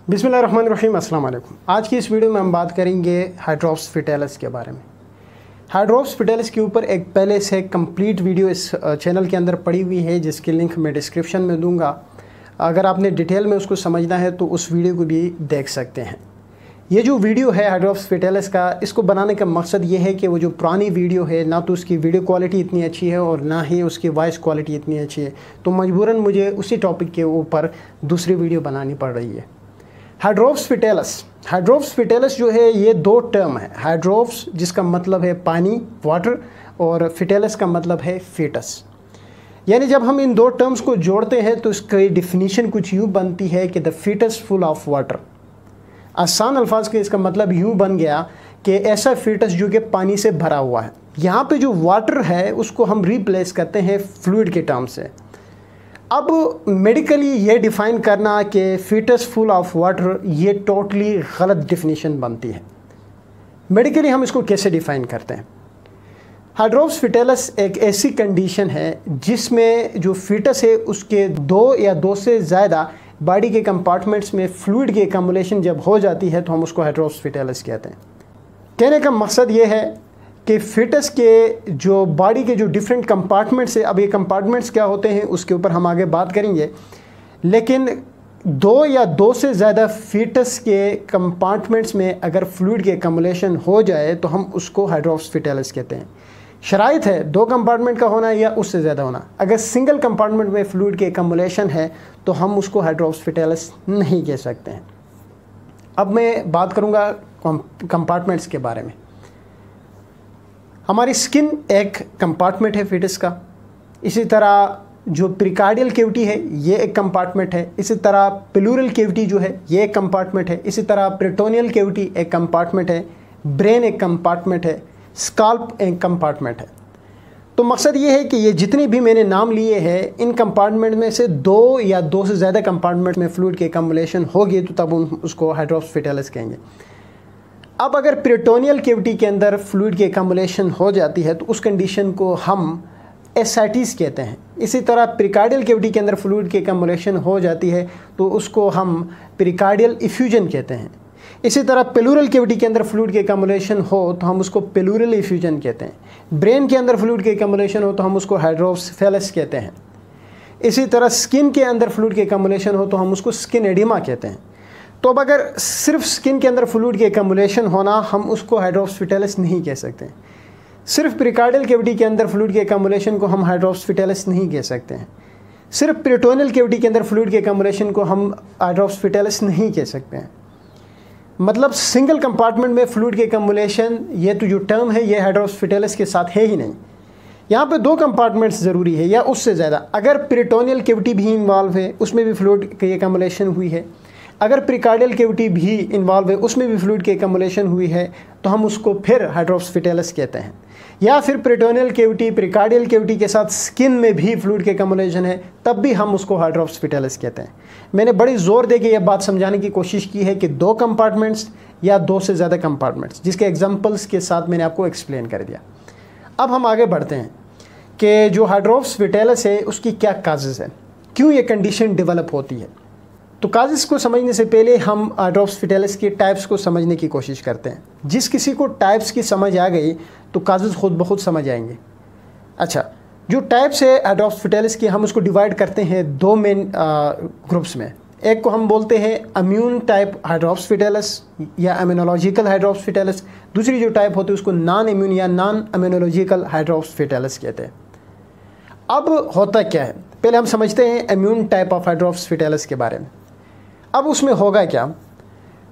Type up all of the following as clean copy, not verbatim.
बिस्मिल्लाहिर्रहमानिर्रहीम, अस्सलाम वालेकुम। आज की इस वीडियो में हम बात करेंगे हाइड्रोप्स फिटेलिस के बारे में। हाइड्रोप्स फिटेलिस के ऊपर एक पहले से कंप्लीट वीडियो इस चैनल के अंदर पड़ी हुई है, जिसकी लिंक मैं डिस्क्रिप्शन में दूंगा। अगर आपने डिटेल में उसको समझना है तो उस वीडियो को भी देख सकते हैं। ये जो वीडियो है हाइड्रोप्स फिटेलिस का, इसको बनाने का मकसद ये है कि वो जो पुरानी वीडियो है ना तो उसकी वीडियो क्वालिटी इतनी अच्छी है और ना ही उसकी वॉइस क्वालिटी इतनी अच्छी है, तो मजबूरन मुझे उसी टॉपिक के ऊपर दूसरी वीडियो बनानी पड़ रही है। हाइड्रोप्स फिटेलिस जो है ये दो टर्म है। हाइड्रोप्स जिसका मतलब है पानी, वाटर, और फिटेलिस का मतलब है फीटस। यानी जब हम इन दो टर्म्स को जोड़ते हैं तो इसकी डिफिनीशन कुछ यूँ बनती है कि the foetus full of water. आसान अल्फाज के इसका मतलब यूँ बन गया कि ऐसा फीटस जो कि पानी से भरा हुआ है। यहाँ पे जो वाटर है उसको हम रिप्लेस करते हैं फ्लूइड के टर्म से। अब मेडिकली ये डिफ़ाइन करना कि फीटस फुल ऑफ वाटर, ये टोटली गलत डिफिनीशन बनती है। मेडिकली हम इसको कैसे डिफ़ाइन करते हैं? हाइड्रोप्स फिटेलिस एक ऐसी कंडीशन है जिसमें जो फीटस है उसके दो या दो से ज़्यादा बॉडी के कंपार्टमेंट्स में फ्लूइड की एक्युमुलेशन जब हो जाती है तो हम उसको हाइड्रोप्स फिटेलिस कहते हैं। कहने का मकसद ये है कि फिटस के जो बॉडी के जो डिफरेंट कंपार्टमेंट्स है, अब ये कंपार्टमेंट्स क्या होते हैं उसके ऊपर हम आगे बात करेंगे, लेकिन दो या दो से ज़्यादा फीटस के कंपार्टमेंट्स में अगर फ्लूइड की एक्युमुलेशन हो जाए तो हम उसको हाइड्रोप्स फिटेलिस कहते हैं। शराइत है दो कंपार्टमेंट का होना या उससे ज़्यादा होना। अगर सिंगल कंपार्टमेंट में फ्लूइड की एक्युमुलेशन है तो हम उसको हाइड्रोप्स फिटेलिस नहीं कह सकते हैं। अब मैं बात करूँगा कंपार्टमेंट्स के बारे में। हमारी स्किन एक कंपार्टमेंट है फीटस का। इसी तरह जो प्रीकार्डियल कैविटी है ये एक कंपार्टमेंट है। इसी तरह प्लूरल कैविटी जो है ये एक कंपार्टमेंट है। इसी तरह पेरिटोनियल कैविटी एक कंपार्टमेंट है। ब्रेन एक कंपार्टमेंट है। स्काल्प एक कंपार्टमेंट है। तो मकसद ये है कि ये जितने भी मैंने नाम लिए हैं इन कंपार्टमेंट में से दो या दो से ज़्यादा कंपार्टमेंट में फ्लूइड की एक्युमुलेशन होगी तो तब उसको हाइड्रोप्स फिटेलिस कहेंगे। अब अगर पेरिटोनियल कैविटी के अंदर फ्लूइड की एक्युमुलेशन हो जाती है तो उस कंडीशन को हम एसाइटिस कहते हैं। इसी तरह प्रीकार्डियल कैविटी के अंदर फ्लूइड की एक्युमुलेशन हो जाती है तो उसको हम प्रीकार्डियल इफ्यूजन कहते हैं। इसी तरह प्लूरल कैविटी के अंदर फ्लूइड की एक्युमुलेशन हो तो हम उसको प्लूरल इफ्यूजन कहते हैं। ब्रेन के अंदर फ्लूइड की एक्युमुलेशन हो तो हम उसको हाइड्रोप्स फिटेलिस कहते हैं। इसी तरह स्किन के अंदर फ्लूइड की एक्युमुलेशन हो तो हम उसको स्किन एडिमा कहते हैं। तो अब अगर सिर्फ स्किन के अंदर फ्लूइड की एक्युमुलेशन होना, हम उसको हाइड्रोप्स फिटेलिस नहीं कह सकते। सिर्फ प्रीकार्डियल कैविटी के अंदर फ्लूइड की एक्युमुलेशन को हम हाइड्रोप्स फिटेलिस नहीं कह सकते हैं। सिर्फ पेरिटोनियल कैविटी के अंदर फ्लूइड की एक्युमुलेशन को हम हाइड्रोप्स फिटेलिस नहीं कह सकते हैं। मतलब सिंगल कंपार्टमेंट में फ्लूइड की एक्युमुलेशन, ये तो जो टर्म है ये हाइड्रोप्स फिटेलिस के साथ है ही नहीं। यहाँ पे दो कंपार्टमेंट्स ज़रूरी है या उससे ज़्यादा। अगर पेरिटोनियल कैविटी भी इन्वॉल्व है उसमें भी फ्लूइड की एक्युमुलेशन हुई है, अगर प्रीकार्डियल कैविटी भी इन्वॉल्व है उसमें भी फ्लूइड की एक्युमुलेशन हुई है तो हम उसको फिर हाइड्रोप्स फिटेलिस कहते हैं। या फिर पेरिटोनियल कैविटी, प्रीकार्डियल कैविटी के साथ स्किन में भी फ्लूइड की एक्युमुलेशन है तब भी हम उसको हाइड्रोप्स फिटेलिस कहते हैं। मैंने बड़ी ज़ोर दे के ये बात समझाने की कोशिश की है कि दो कंपार्टमेंट्स या दो से ज़्यादा कंपार्टमेंट्स, जिसके एग्जाम्पल्स के साथ मैंने आपको एक्सप्लेन कर दिया। अब हम आगे बढ़ते हैं कि जो हाइड्रोप्स फिटेलिस है उसकी क्या काजेज़ है, क्यों ये कंडीशन डेवलप होती है। तो काजेज़ को समझने से पहले हम हाइड्रोप्स फिटेलिस के टाइप्स को समझने की कोशिश करते हैं। जिस किसी को टाइप्स की समझ आ गई तो काजेज़ खुद ब खुद समझ आएंगे। अच्छा, जो टाइप्स है हाइड्रोप्स फिटेलिस की, हम उसको डिवाइड करते हैं दो मेन ग्रुप्स में। एक को हम बोलते हैं इम्यून टाइप हाइड्रोप्स फिटेलिस या इम्यूनोलॉजिकल हाइड्रोप्स फिटेलिस। दूसरी जो टाइप होती है उसको नॉन इम्यून या नॉन इम्यूनोलॉजिकल हाइड्रोप्स फिटेलिस कहते हैं। अब होता क्या है, पहले हम समझते हैं immune type of hydrops fetalis के बारे में। अब उसमें होगा क्या,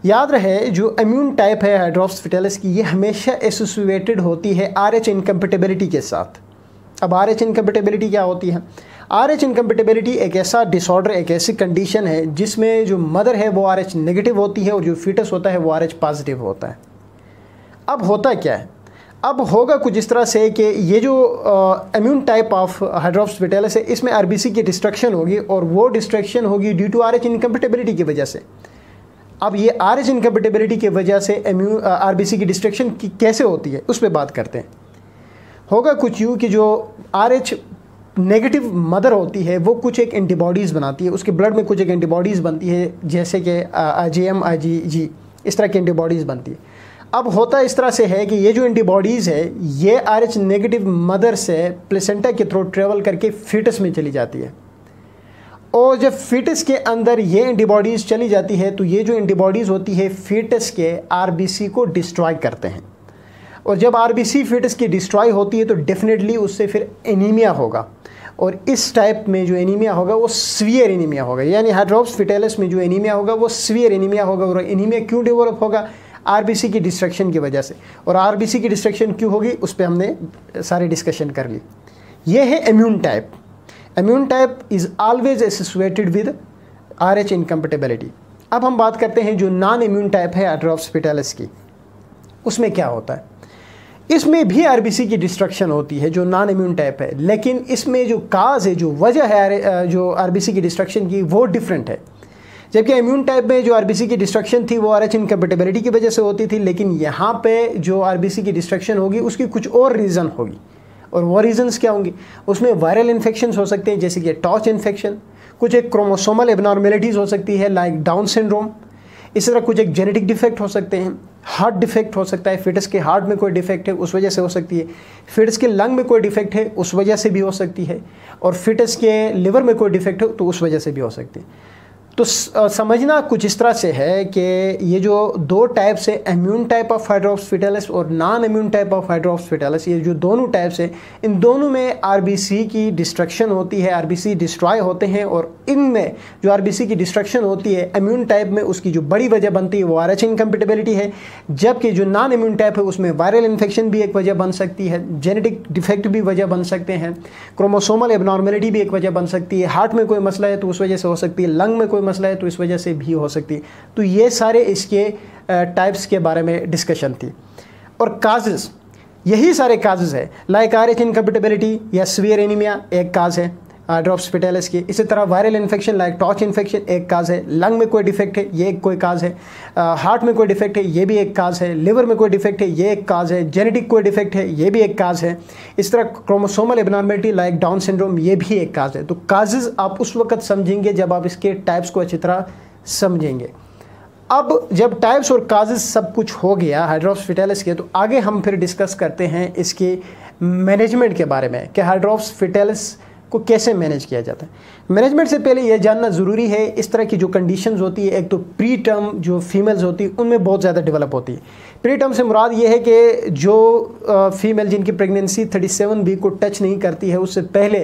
याद रहे जो इम्यून टाइप है हाइड्रोप्स फिटेलिस की, ये हमेशा एसोसिएटेड होती है RH इनकम्पेटिबिलिटी के साथ। अब RH इनकम्पेटिबिलिटी क्या होती है? RH इनकम्पेटिबिलिटी एक ऐसा डिसऑर्डर, एक ऐसी कंडीशन है जिसमें जो मदर है वो RH नेगेटिव होती है और जो फीटस होता है वो RH पॉजिटिव होता है। अब होता क्या है, अब होगा कुछ इस तरह से कि ये जो immune type of hydrops fetalis है इसमें RBC की डिस्ट्रक्शन होगी और वो डिस्ट्रक्शन होगी ड्यू टू RH इनकम्पेटिबिलिटी की वजह से। अब ये RH इनकम्पेटिबिलिटी की वजह से RBC की डिस्ट्रक्शन कैसे होती है उस पर बात करते हैं। होगा कुछ यूँ कि जो RH नेगेटिव मदर होती है वो कुछ एक एंटीबॉडीज़ बनाती है, उसके ब्लड में कुछ एक एंटीबॉडीज़ बनती है, जैसे कि IgM IgG इस तरह की एंटीबॉडीज़ बनती है। अब होता इस तरह से है कि ये जो एंटीबॉडीज़ है ये RH नेगेटिव मदर से प्लेसेंटा के थ्रू ट्रेवल करके फीटस में चली जाती है, और जब फीटस के अंदर ये एंटीबॉडीज़ चली जाती है तो ये जो एंटीबॉडीज़ होती है फीटस के RBC को डिस्ट्रॉय करते हैं, और जब RBC फीटस की डिस्ट्रॉय होती है तो डेफिनेटली उससे फिर एनीमिया होगा, और इस टाइप में जो एनीमिया होगा वो सीवियर एनीमिया होगा। यानी हाइड्रोप्स फिटेलिस में जो एनीमिया होगा वो सीवियर एनीमिया होगा। और एनीमिया क्यों डेवलप होगा? RBC की डिस्ट्रक्शन की वजह से। और RBC की डिस्ट्रक्शन क्यों होगी उस पर हमने सारी डिस्कशन कर ली। ये है immune type. Immune type is always associated with RH incompatibility. अब हम बात करते हैं जो नॉन इम्यून टाइप है हाइड्रोप्स फिटेलिस की, उसमें क्या होता है। इसमें भी RBC की डिस्ट्रक्शन होती है जो नॉन इम्यून टाइप है, लेकिन इसमें जो काज है, जो वजह है जो RBC की डिस्ट्रक्शन की, वो डिफरेंट है। जबकि इम्यून टाइप में जो RBC की डिस्ट्रक्शन थी वो RH इनकम्पेटिबिलिटी की वजह से होती थी, लेकिन यहाँ पे जो RBC की डिस्ट्रक्शन होगी उसकी कुछ और रीज़न होगी। और वो रीजंस क्या होंगी? उसमें वायरल इन्फेक्शंस हो सकते हैं, जैसे कि टॉर्च इन्फेक्शन, कुछ एक क्रोमोसोमल एबनॉर्मेलिटीज़ हो सकती है लाइक डाउन सिंड्रोम, इसी तरह कुछ एक जेनेटिक डिफेक्ट हो सकते हैं, हार्ट डिफेक्ट हो सकता है, फिटस के हार्ट में कोई डिफेक्ट है उस वजह से हो सकती है, फिटस के लंग में कोई डिफेक्ट है उस वजह से भी हो सकती है, और फिटस के लिवर में कोई डिफेक्ट हो तो उस वजह से भी हो सकती है। तो समझना कुछ इस तरह से है कि ये जो दो टाइप्स है, immune type of hydrops fetalis और non immune type of hydrops fetalis, ये जो दोनों टाइप्स हैं इन दोनों में RBC की डिस्ट्रक्शन होती है, RBC डिस्ट्रॉय होते हैं। और इनमें जो RBC की डिस्ट्रक्शन होती है इम्यून टाइप में, उसकी जो बड़ी वजह बनती है वो RH इनकम्पेटिबिलिटी है, जबकि जो नॉन इम्यून टाइप है उसमें वायरल इन्फेक्शन भी एक वजह बन सकती है, जेनेटिक डिफेक्ट भी वजह बन सकते हैं, क्रोमोसोमल एबनॉर्मेलिटी भी एक वजह बन सकती है, हार्ट में कोई मसला है तो उस वजह से हो सकती है, लंग में कोई मसला है तो इस वजह से भी हो सकती है। तो ये सारे इसके टाइप्स के बारे में डिस्कशन थी। और काजेस, यही सारे काजेस है, लाइक RH इनकम्पेटिबिलिटी या सीवियर एनीमिया एक काज है हाइड्रोप्स फिटेलिस की। इसी तरह viral infection like torch infection एक काज है, लंग में कोई डिफेक्ट है ये कोई काज है, हार्ट में कोई डिफेक्ट है ये भी एक काज है, लिवर में कोई डिफेक्ट है ये एक काज है, जेनेटिक कोई डिफेक्ट है ये भी एक काज है, इस तरह chromosomal abnormality like down syndrome ये भी एक काज है। तो काजेस आप उस वक्त समझेंगे जब आप इसके टाइप्स को अच्छी तरह समझेंगे। अब जब टाइप्स और काजेस सब कुछ हो गया हाइड्रोप्स फिटेलिस के, तो आगे हम फिर डिस्कस करते हैं इसके मैनेजमेंट के बारे में कि हाइड्रोप्स फिटेलिस को कैसे मैनेज किया जाता है। मैनेजमेंट से पहले यह जानना ज़रूरी है इस तरह की जो कंडीशंस होती है, एक तो प्री टर्म जो फीमेल्स होती है उनमें बहुत ज़्यादा डेवलप होती है। प्री टर्म से मुराद ये है कि जो फीमेल जिनकी प्रेगनेंसी 37 वीक को टच नहीं करती है, उससे पहले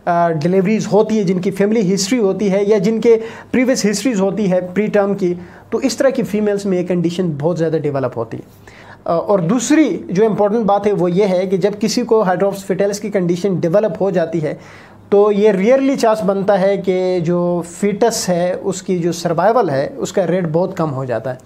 डिलीवरीज होती है, जिनकी फैमिली हिस्ट्री होती है या जिनके प्रीवियस हिस्ट्रीज होती है प्री टर्म की, तो इस तरह की फ़ीमेल्स में ये कंडीशन बहुत ज़्यादा डेवलप होती है। और दूसरी जो इम्पोर्टेंट बात है वो ये है कि जब किसी को हाइड्रोप्स फिटेलिस की कंडीशन डेवलप हो जाती है तो ये रियरली चांस बनता है कि जो फीटस है उसकी जो सर्वाइवल है उसका रेट बहुत कम हो जाता है।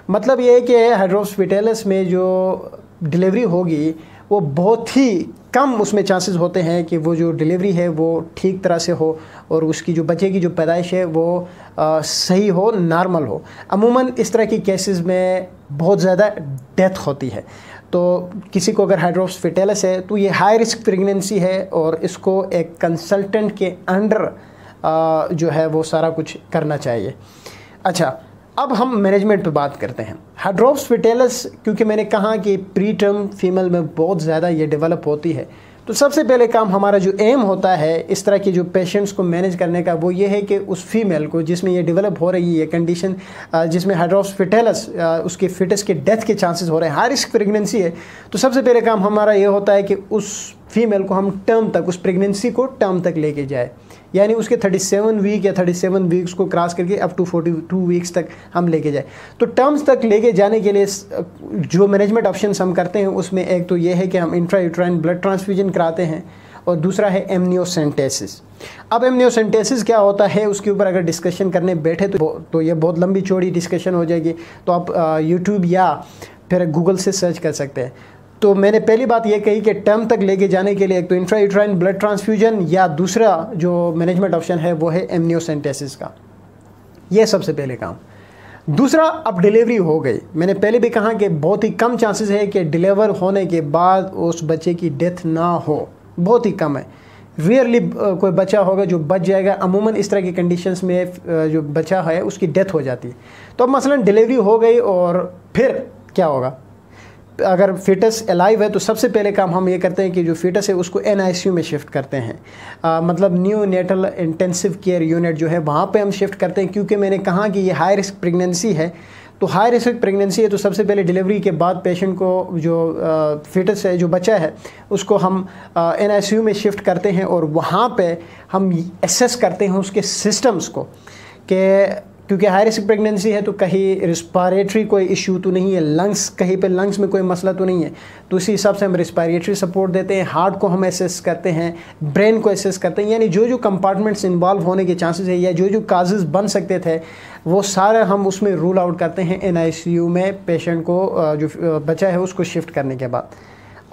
मतलब ये है कि हाइड्रोप्स फिटेलिस में जो डिलीवरी होगी वो बहुत ही कम उसमें चांसेस होते हैं कि वो जो डिलीवरी है वो ठीक तरह से हो और उसकी जो बच्चे की जो पैदाइश है वो सही हो, नॉर्मल हो। अमूमन इस तरह की केसेस में बहुत ज़्यादा डेथ होती है। तो किसी को अगर हाइड्रोप्स फिटेलिस है तो ये हाई रिस्क प्रेगनेंसी है और इसको एक कंसल्टेंट के अंडर जो है वो सारा कुछ करना चाहिए। अच्छा, अब हम मैनेजमेंट पे बात करते हैं। हाइड्रोप्स फिटेलिस क्योंकि मैंने कहा कि प्री टर्म फीमेल में बहुत ज़्यादा ये डेवलप होती है, तो सबसे पहले काम हमारा जो एम होता है इस तरह के जो पेशेंट्स को मैनेज करने का वो ये है कि उस फीमेल को जिसमें ये डेवलप हो रही है कंडीशन, जिसमें हाइड्रोप्स फिटेलिस उसके फिटस के डेथ के चांसेस हो रहे हैं, हाई रिस्क प्रेगनेंसी है, तो सबसे पहले काम हमारा ये होता है कि उस फीमेल को हम टर्म तक, उस प्रेगनेंसी को टर्म तक लेके जाए, यानी उसके 37 वीक या 37 वीक्स को क्रॉस करके अप टू 42 वीक्स तक हम लेके जाए। तो टर्म्स तक लेके जाने के लिए जो मैनेजमेंट ऑप्शंस हम करते हैं उसमें एक तो ये है कि हम इंट्रायूट्राइन ब्लड ट्रांसफ्यूजन कराते हैं और दूसरा है एमनियोसेंटेसिस। अब एमनियोसेंटेसिस क्या होता है उसके ऊपर अगर डिस्कशन करने बैठे तो ये बहुत लंबी चौड़ी डिस्कशन हो जाएगी, तो आप यूट्यूब या फिर गूगल से सर्च कर सकते हैं। तो मैंने पहली बात ये कही कि टर्म तक लेके जाने के लिए एक तो इंट्रायूट्राइन ब्लड ट्रांसफ्यूजन या दूसरा जो मैनेजमेंट ऑप्शन है वो है एमनियोसेंटेसिस का। ये सबसे पहले काम। दूसरा, अब डिलीवरी हो गई, मैंने पहले भी कहा कि बहुत ही कम चांसेस है कि डिलीवर होने के बाद उस बच्चे की डेथ ना हो, बहुत ही कम है। रेयरली कोई बच्चा होगा जो बच जाएगा। अमूमन इस तरह की कंडीशंस में जो बच्चा है उसकी डेथ हो जाती है। तो अब मसलन डिलीवरी हो गई और फिर क्या होगा? अगर फीटस अलाइव है तो सबसे पहले काम हम ये करते हैं कि जो फीटस है उसको NICU में शिफ्ट करते हैं, मतलब neonatal intensive care unit जो है वहाँ पे हम शिफ्ट करते हैं, क्योंकि मैंने कहा कि ये हाई रिस्क प्रेगनेंसी है। तो हाई रिस्क प्रेगनेंसी है तो सबसे पहले डिलीवरी के बाद पेशेंट को जो फीटस है, जो बच्चा है, उसको हम NICU में शिफ्ट करते हैं और वहाँ पे हम एसेस करते हैं उसके सिस्टम्स को, कि क्योंकि हाई रिस्क प्रेगनेंसी है तो कहीं रिस्पायरेटरी कोई इशू तो नहीं है, लंग्स कहीं पे लंग्स में कोई मसला तो नहीं है। तो इसी हिसाब से हम रिस्पायरेटरी सपोर्ट देते हैं, हार्ट को हम एसेस करते हैं, ब्रेन को एसेस करते हैं, यानी जो जो कंपार्टमेंट्स इन्वॉल्व होने के चांसेस है या जो जो काजेज़ बन सकते थे वो सारे हम उसमें रूल आउट करते हैं NICU में पेशेंट को, जो बच्चा है उसको शिफ्ट करने के बाद।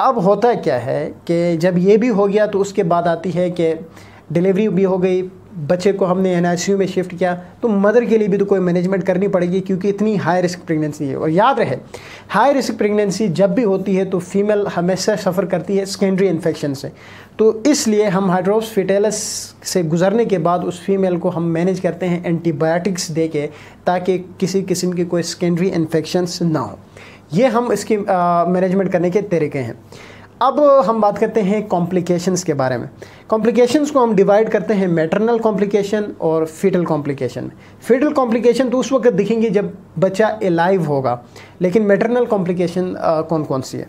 अब होता क्या है कि जब ये भी हो गया तो उसके बाद आती है कि डिलीवरी भी हो गई, बच्चे को हमने NICU में शिफ्ट किया, तो मदर के लिए भी तो कोई मैनेजमेंट करनी पड़ेगी, क्योंकि इतनी हाई रिस्क प्रेगनेंसी है। और याद रहे, हाई रिस्क प्रेगनेंसी जब भी होती है तो फीमेल हमेशा सफ़र करती है सेकेंडरी इन्फेक्शन से। तो इसलिए हम हाइड्रोप्स फिटेलस से गुजरने के बाद उस फीमेल को हम मैनेज करते हैं एंटीबायोटिक्स दे के, ताकि किसी किस्म की कोई सेकेंडरी इन्फेक्शंस ना हो। ये हम इसकी मैनेजमेंट करने के तरीके हैं। अब हम बात करते हैं कॉम्प्लिकेशंस के बारे में। कॉम्प्लिकेशंस को हम डिवाइड करते हैं मैटरनल कॉम्प्लिकेशन और फीटल कॉम्प्लिकेशन में। फीटल कॉम्प्लिकेशन तो उस वक्त दिखेंगे जब बच्चा अलाइव होगा, लेकिन मैटरनल कॉम्प्लिकेशन कौन कौन सी है?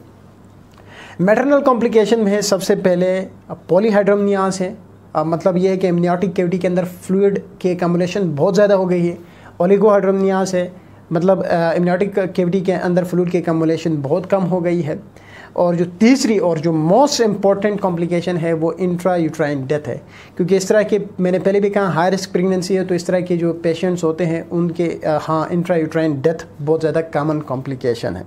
मैटरनल कॉम्प्लिकेशन में सबसे पहले पॉलीहाइड्रोमनियाज है, मतलब ये है कि एमनियोटिक कैविटी के अंदर फ्लूइड की एकम्युलेशन बहुत ज़्यादा हो गई है। ओलिगोहाइड्रोमनियाज है, मतलब एमनियोटिक कैविटी के अंदर फ्लूइड की एकम्युलेशन बहुत कम हो गई है। और जो तीसरी और जो मोस्ट इम्पॉर्टेंट कॉम्प्लिकेशन है वो इंट्रा यूट्राइन डेथ है, क्योंकि इस तरह के, मैंने पहले भी कहा, हाई रिस्क प्रेगनेंसी है तो इस तरह के जो पेशेंट्स होते हैं उनके इंट्रा यूट्राइन डेथ बहुत ज़्यादा कॉमन कॉम्प्लिकेशन है।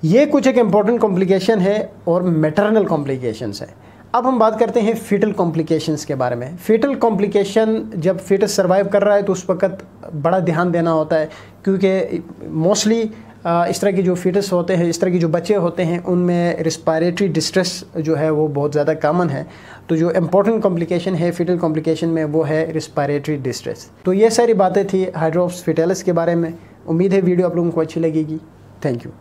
ये कुछ एक इम्पॉर्टेंट कॉम्प्लिकेशन है और मैटरनल कॉम्प्लिकेशंस है। अब हम बात करते हैं फीटल कॉम्प्लिकेशंस के बारे में। फीटल कॉम्प्लिकेशन जब फीटस सर्वाइव कर रहा है तो उस वक्त बड़ा ध्यान देना होता है, क्योंकि मोस्टली इस तरह की जो फीटस होते हैं, इस तरह की जो बच्चे होते हैं, उनमें रिस्पायरेटरी डिस्ट्रेस जो है वो बहुत ज़्यादा कॉमन है। तो जो इम्पोर्टेंट कॉम्प्लिकेशन है फीटल कॉम्प्लिकेशन में वो है रिस्पायरेटरी डिस्ट्रेस। तो ये सारी बातें थी हाइड्रोप्स फिटेलस के बारे में। उम्मीद है वीडियो आप लोगों को अच्छी लगेगी। Thank you.